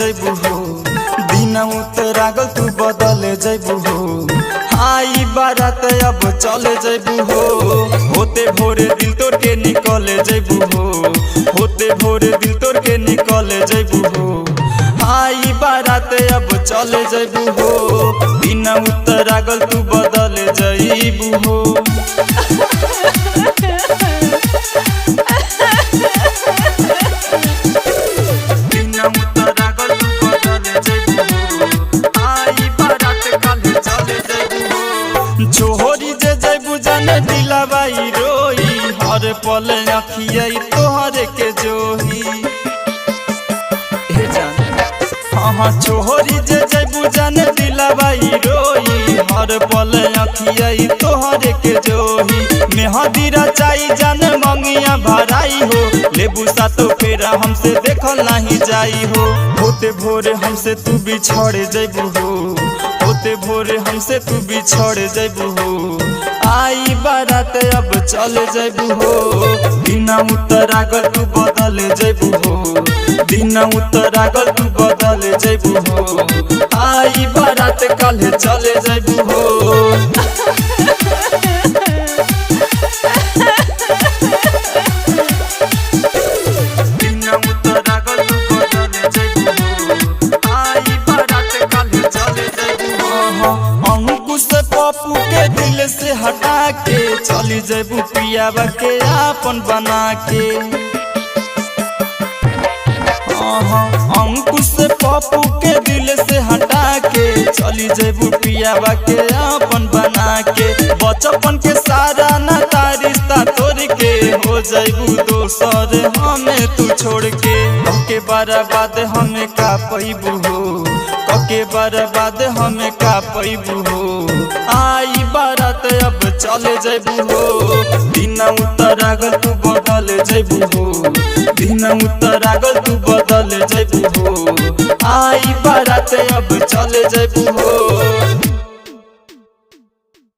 जैबू हो दिन उतरागल तू बदल जैबू हो आई बारात अब चले जैबू हो होते भोरे दिल तोड़ के निकले जैबू हो होते भोरे दिल तोड़ के निकले जैबू हो आई बारात अब चले जैबू हो दिन उतरागल तू बदल जैबू हो छोहरी जे जैबू जाने दिलाबाई रोई हर पल अखिया तोहरे के जोही हाँ छोहरी जे जैबू जाने दिलाबाई रोई हर पल अखिया तोहरे के जोही मेहदीरा चाई जाने मंगिया भराई हो लेबू सातो फेरा हमसे देखल नहीं जाई हो होते भोरे हमसे तू बिछड़ जैबू हो होते भोरे हमसे तू बिछड़ जैबू हो आई बारात अब चले जैबू हो दिन उतरागल तू बदल जैबू हो दिन उतरागल तू बदल जैबू हो आई बारात कल चले जैबू हो पप्पू के दिल से हटा के चली जैबू पियाबा के आपन बना के अंकुश पप्पू के दिल से हटा के चली जैबू पियाबा के आपन बना के बचपन के सारा नाता रिश्ता तोड़ के हो जैबू दोसर हमें तू छोड़ के बर्बाद हमें का पैबू हो के बर्बाद हमें का पैबू हो आई बारात अब चले जैबू हो दिन उतरागल तू बदल जैबू हो दिन उतरागल तू बदल जैबू हो आई बारात अब चले जैबू हो।